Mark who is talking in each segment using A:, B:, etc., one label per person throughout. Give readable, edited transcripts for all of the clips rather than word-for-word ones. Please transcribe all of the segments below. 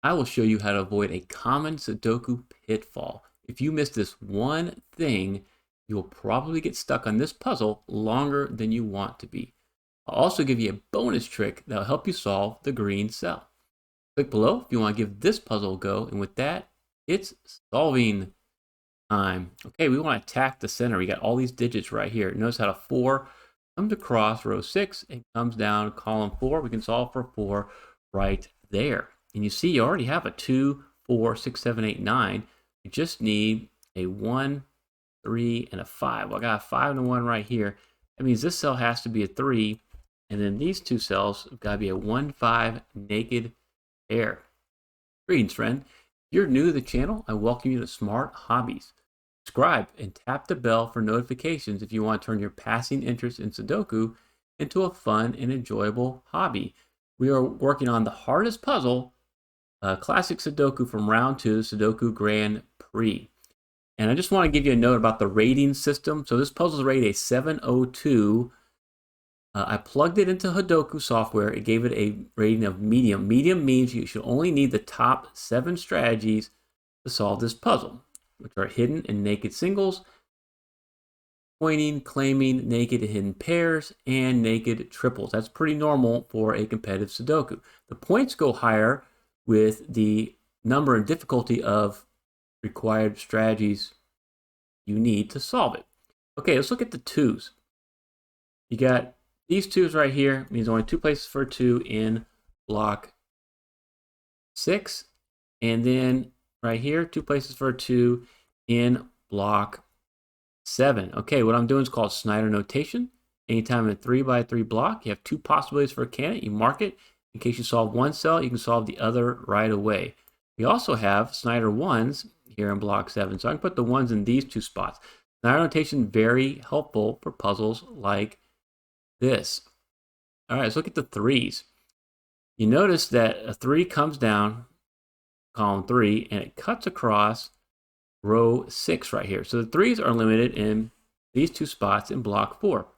A: I will show you how to avoid a common Sudoku pitfall. If you miss this one thing, you will probably get stuck on this puzzle longer than you want to be. I'll also give you a bonus trick that will help you solve the green cell. Click below if you want to give this puzzle a go, and with that, it's solving time. Okay, we want to attack the center. We got all these digits right here. Notice how the 4 comes across row 6 and comes down column 4. We can solve for 4 right there. And you see you already have a 2, 4, 6, 7, 8, 9. You just need a 1, 3, and a 5. Well, I got a 5 and a 1 right here. That means this cell has to be a 3, and then these two cells have got to be a 1, 5 naked pair. Greetings, friend. If you're new to the channel, I welcome you to Smart Hobbies. Subscribe and tap the bell for notifications if you want to turn your passing interest in Sudoku into a fun and enjoyable hobby. We are working on the hardest puzzle, Classic Sudoku from round 2, Sudoku Grand Prix. And I just want to give you a note about the rating system. So this puzzle is rated a 702. I plugged it into Sudoku software. It gave it a rating of medium. Medium means you should only need the top 7 strategies to solve this puzzle, which are hidden and naked singles, pointing, claiming, naked and hidden pairs, and naked triples. That's pretty normal for a competitive Sudoku. The points go higher with the number and difficulty of required strategies you need to solve it. Okay, let's look at the 2s. You got these 2s right here, means only 2 places for 2 in block 6, and then right here, 2 places for 2 in block 7. Okay, what I'm doing is called Snyder Notation. Anytime in a 3x3 block, you have 2 possibilities for a candidate. You mark it. In case you solve one cell, you can solve the other right away. We also have Snyder 1s here in block 7. So I can put the 1s in these 2 spots. Snyder Notation, very helpful for puzzles like this. All right, let's look at the 3s. You notice that a 3 comes down column 3 and it cuts across row 6 right here. So the 3s are limited in these 2 spots in block 4.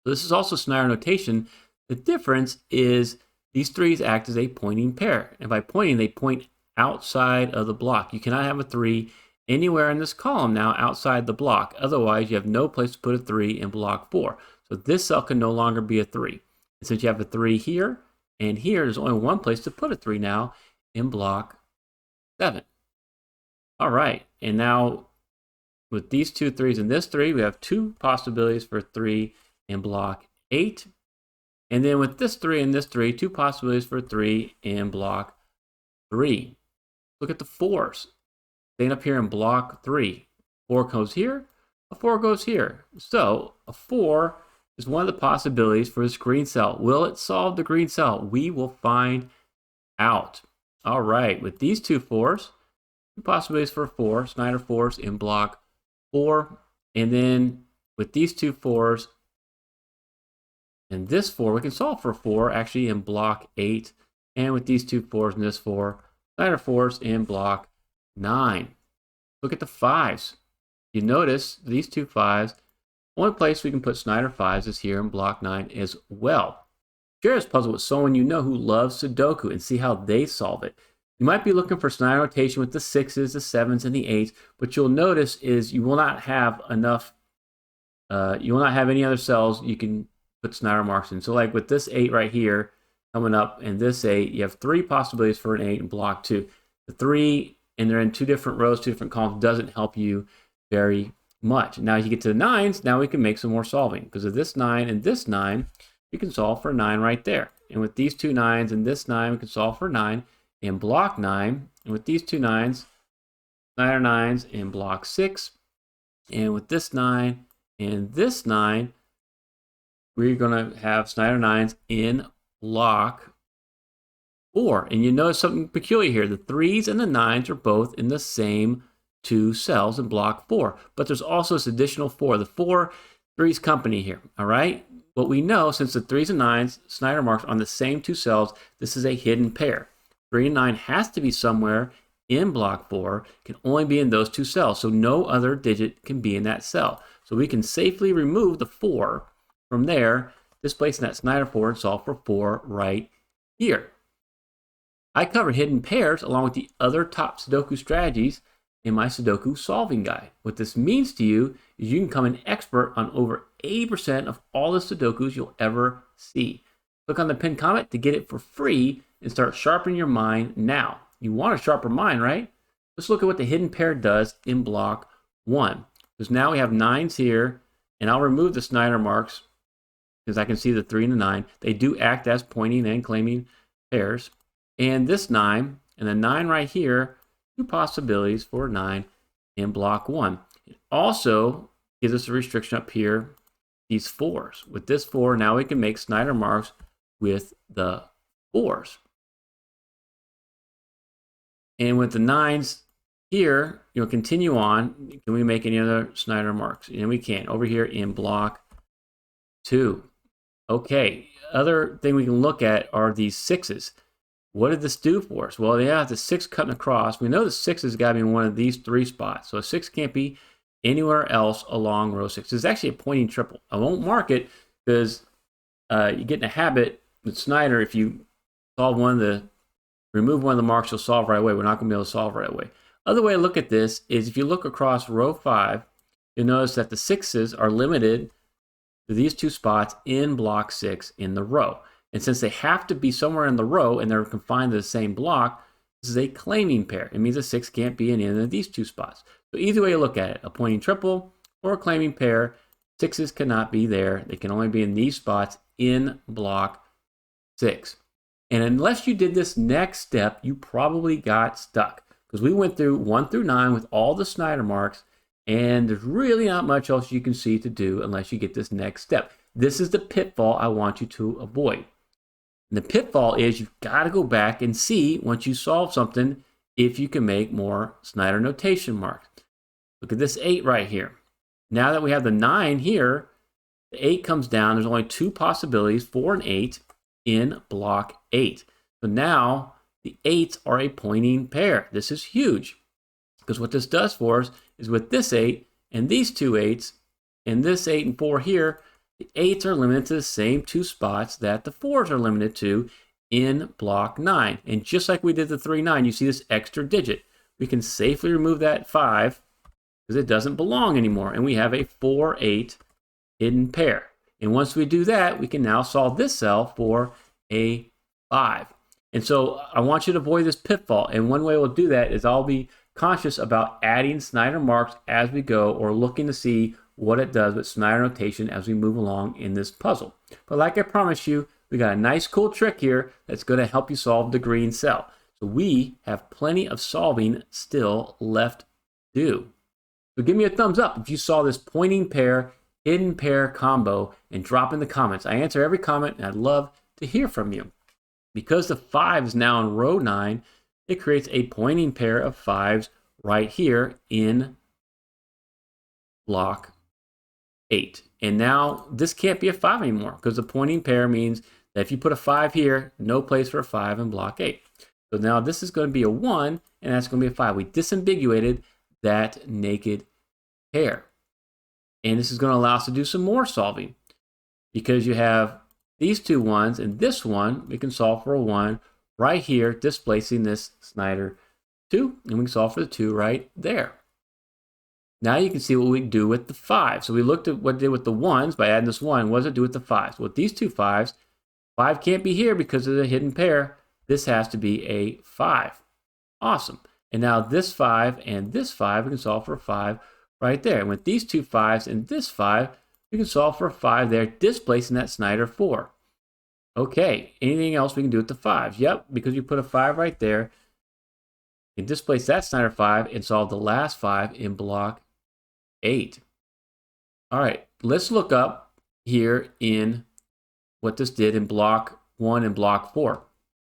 A: So this is also Snyder Notation. The difference is these 3s act as a pointing pair. And by pointing, they point outside of the block. You cannot have a 3 anywhere in this column now outside the block. Otherwise, you have no place to put a 3 in block 4. So this cell can no longer be a 3. And since you have a 3 here and here, there's only one place to put a 3 now in block 7. All right, and now with these 2 3s and this 3, we have 2 possibilities for 3 in block 8. And then with this 3 and this 3, 2 possibilities for 3 in block 3. Look at the 4s. Staying up here in block 3. 4 goes here, a 4 goes here. So a 4 is one of the possibilities for this green cell. Will it solve the green cell? We will find out. All right, with these 2 4s, 2 possibilities for 4, Snyder 4s in block 4. And then with these 2 4s and this 4, we can solve for 4 actually in block 8. And with these 2 4s and this 4, Snyder 4s in block 9. Look at the 5s. You notice these 2 5s, only place we can put Snyder 5s is here in block 9 as well. Share this puzzle with someone you know who loves Sudoku and see how they solve it. You might be looking for Snyder Notation with the 6s, the 7s, and the 8s, but you'll notice is you will not have enough, you will not have any other cells you can put Snyder marks in. So like with this 8 right here coming up and this 8, you have 3 possibilities for an 8 in block 2. The 3, and they're in 2 different rows, 2 different columns, doesn't help you very much. Now as you get to the 9s, now we can make some more solving. Because of this 9 and this 9, you can solve for 9 right there. And with these 2 9s and this 9, we can solve for 9 in block 9. And with these 2 9s, Snyder 9s in block 6. And with this 9 and this 9, we're going to have Snyder 9s in block 4. And you notice something peculiar here. The 3s and the 9s are both in the same 2 cells in block 4. But there's also this additional 4. The 4 3's company here, all right? What we know, since the 3s and 9s, Snyder marks on the same 2 cells, this is a hidden pair. 3 and 9 has to be somewhere in block 4, can only be in those 2 cells. So no other digit can be in that cell. So we can safely remove the 4 from there, displacing that Snyder 4 and solve for 4 right here. I cover hidden pairs along with the other top Sudoku strategies in my Sudoku solving guide. What this means to you is you can become an expert on over 80% of all the Sudokus you'll ever see. Click on the pinned comment to get it for free and start sharpening your mind now. You want a sharper mind, right? Let's look at what the hidden pair does in block 1. Because now we have 9s here, and I'll remove the Snyder marks because I can see the 3 and the 9. They do act as pointing and claiming pairs. And this 9 and the 9 right here, 2 possibilities for 9 in block 1. It also gives us a restriction up here, these 4s. With this 4, now we can make Snyder marks with the 4s. And with the 9s here, continue on. Can we make any other Snyder marks? And we can over here in block 2. Okay, other thing we can look at are these 6s. What did this do for us? Well, yeah, the 6 cutting across. We know the 6 has got to be in one of these 3 spots. So a 6 can't be anywhere else along row 6. It's actually a pointing triple. I won't mark it because you get in a habit with Snyder. If you remove one of the marks, you'll solve right away. We're not going to be able to solve right away. Other way to look at this is if you look across row 5, you'll notice that the 6s are limited to these 2 spots in block 6 in the row. And since they have to be somewhere in the row and they're confined to the same block, this is a claiming pair. It means a 6 can't be in any of these 2 spots. So either way you look at it, a pointing triple or a claiming pair, 6s cannot be there. They can only be in these spots in block 6. And unless you did this next step, you probably got stuck because we went through 1 through 9 with all the Snyder marks, and there's really not much else you can see to do unless you get this next step. This is the pitfall I want you to avoid. And the pitfall is you've got to go back and see, once you solve something, if you can make more Snyder notation marks. Look at this 8 right here. Now that we have the 9 here, the 8 comes down. There's only 2 possibilities, 4 and 8, in block 8. So now the 8s are a pointing pair. This is huge because what this does for us is with this 8 and these 2 8s and this 8 and 4 here, the 8s are limited to the same 2 spots that the 4s are limited to in block 9. And just like we did the 3, 9, you see this extra digit. We can safely remove that 5 because it doesn't belong anymore. And we have a 4, 8 hidden pair. And once we do that, we can now solve this cell for a 5. And so I want you to avoid this pitfall. And one way we'll do that is I'll be conscious about adding Snyder marks as we go or looking to see what it does with Snyder notation as we move along in this puzzle. But like I promised you, we got a nice cool trick here that's going to help you solve the green cell. So we have plenty of solving still left to do. So give me a thumbs up if you saw this pointing pair, hidden pair combo and drop in the comments. I answer every comment and I'd love to hear from you. Because the 5 is now in row 9, it creates a pointing pair of 5s right here in block 8. And now this can't be a 5 anymore because the pointing pair means that if you put a 5 here, no place for a 5 in block 8. So now this is going to be a 1 and that's going to be a 5. We disambiguated that naked pair. And this is going to allow us to do some more solving because you have these 2 1s and this one, we can solve for a 1 right here, displacing this Snyder 2, and we can solve for the 2 right there. Now you can see what we do with the 5. So we looked at what it did with the 1s by adding this 1. What does it do with the 5s? Well, with these 2 5s, 5 can't be here because of the hidden pair. This has to be a 5. Awesome. And now this 5 and this 5, we can solve for a 5 right there. And with these 2 5s and this 5, we can solve for a 5 there, displacing that Snyder 4. Okay, anything else we can do with the 5s? Yep, because you put a 5 right there, you can displace that Snyder 5 and solve the last 5 in block 8. All right, let's look up here in what this did in block 1 and block 4.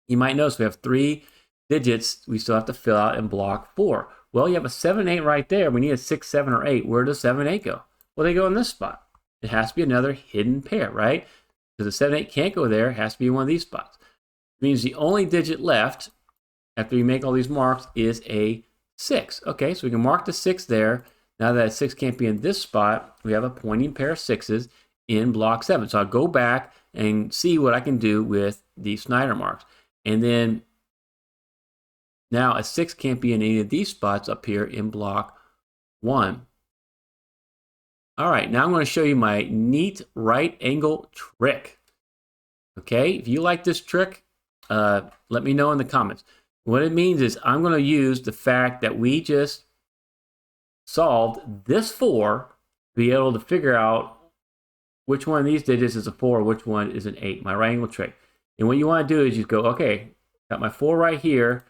A: You might notice we have 3 digits we still have to fill out in block 4. Well, you have a 7, 8 right there. We need a 6, 7, or 8. Where does 7, 8 go? Well, they go in this spot. It has to be another hidden pair, right? Because the 7, 8 can't go there. It has to be one of these spots. It means the only digit left after we make all these marks is a 6. Okay, so we can mark the 6 there. Now that a 6 can't be in this spot, we have a pointing pair of 6s in block 7. So I'll go back and see what I can do with the Snyder marks. And then Now a 6 can't be in any of these spots up here in block 1. All right, now I'm going to show you my neat right angle trick. Okay, if you like this trick, let me know in the comments. What it means is I'm going to use the fact that we just solved this 4 to be able to figure out which one of these digits is a 4, which one is an 8, my right angle trick. And what you want to do is you go, okay, got my 4 right here,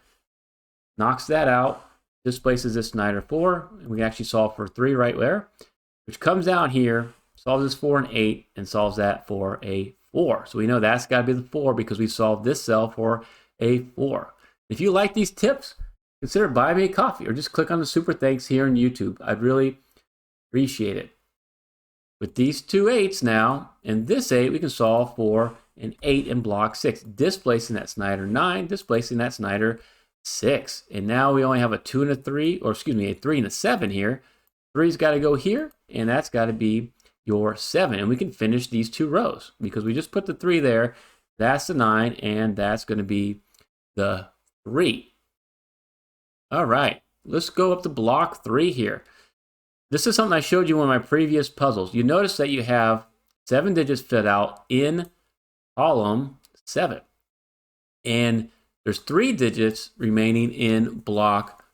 A: knocks that out, displaces this Snyder 4, and we can actually solve for 3 right there, which comes down here, solves this 4 and 8, and solves that for a 4. So we know that's got to be the 4 because we solved this cell for a 4. If you like these tips, consider buying me a coffee or just click on the super thanks here on YouTube. I'd really appreciate it. With these two 8s now, and this 8, we can solve for an 8 in block 6, displacing that Snyder 9, displacing that Snyder 6. And now we only have a 2 and a 3, or excuse me, a 3 and a 7 here. 3's got to go here, and that's got to be your 7. And we can finish these 2 rows because we just put the 3 there. That's the 9, and that's going to be the 3. All right, let's go up to block 3 here. This is something I showed you in my previous puzzles. You notice that you have 7 digits fit out in column 7. And there's 3 digits remaining in block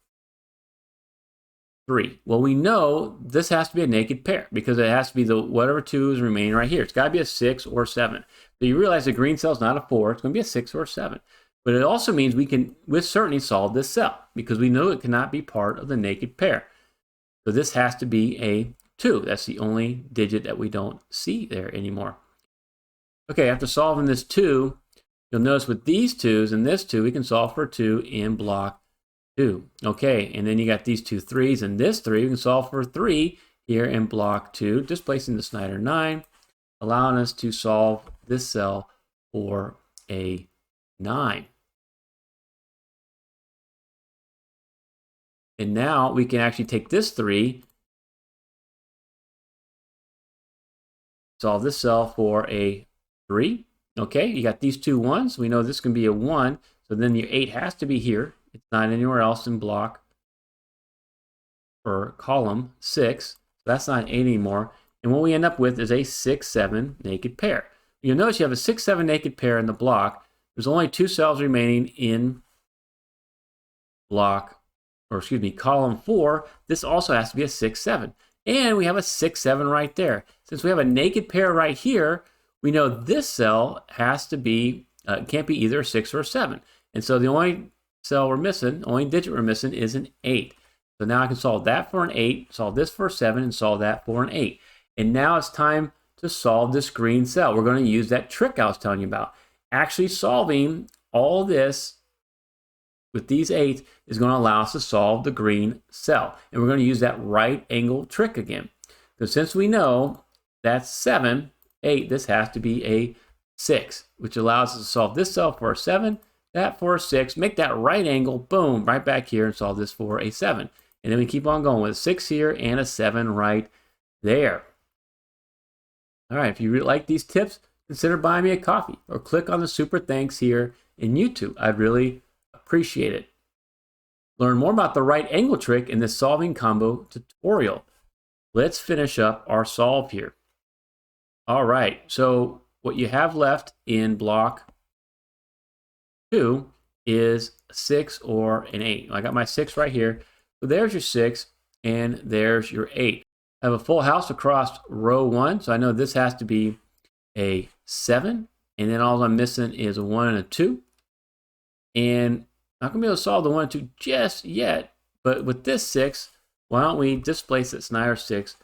A: 3. Well, we know this has to be a naked pair because it has to be the whatever 2 is remaining right here. It's got to be a 6 or 7. So you realize the green cell is not a 4. It's going to be a 6 or a 7. But it also means we can with certainty solve this cell because we know it cannot be part of the naked pair. So this has to be a 2. That's the only digit that we don't see there anymore. Okay, after solving this 2, you'll notice with these 2s and this 2, we can solve for 2 in block 2. Okay, and then you got these 2 3s and this 3, we can solve for 3 here in block 2, displacing the Snyder 9, allowing us to solve this cell for a 9. And now we can actually take this 3, solve this cell for a 3. Okay, you got these 2 1s. We know this can be a 1. So then your 8 has to be here. It's not anywhere else in block or column 6. So that's not an 8 anymore. And what we end up with is a 6 7 naked pair. You'll notice you have a 6 7 naked pair in the block. There's only 2 cells remaining in block, or excuse me, column 4. This also has to be a 6 7. And we have a 6 7 right there. Since we have a naked pair right here, we know this cell has to be, can't be either a 6 or a 7. And so the only cell we're missing, only digit we're missing is an 8. So now I can solve that for an 8, solve this for a 7, and solve that for an 8. And now it's time to solve this green cell. We're going to use that trick I was telling you about. Actually solving all this with these 8s is going to allow us to solve the green cell. And we're going to use that right angle trick again. Because since we know that's 7, 8, this has to be a 6, which allows us to solve this cell for a 7, that for a 6, make that right angle, boom, right back here and solve this for a 7. And then we keep on going with a 6 here and a 7 right there. All right, if you really like these tips, consider buying me a coffee or click on the super thanks here in YouTube. I'd really appreciate it. Learn more about the right angle trick in this solving combo tutorial. Let's finish up our solve here. All right, so what you have left in block 2 is a 6 or an 8. I got my 6 right here. So there's your 6 and there's your 8. I have a full house across row 1, so I know this has to be a 7. And then all I'm missing is a 1 and a 2. And I'm not going to be able to solve the 1 and 2 just yet. But with this 6, why don't we displace that Snyder 6,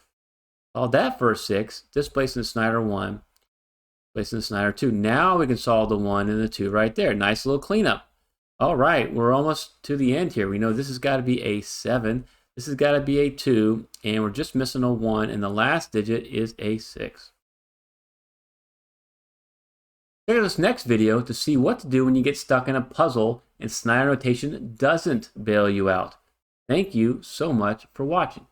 A: solve that for a 6, displacing the Snyder 1, displacing the Snyder 2. Now we can solve the 1 and the 2 right there. Nice little cleanup. All right, we're almost to the end here. We know this has got to be a 7. This has got to be a 2. And we're just missing a 1. And the last digit is a 6. Check out this next video to see what to do when you get stuck in a puzzle and Snyder Notation doesn't bail you out. Thank you so much for watching.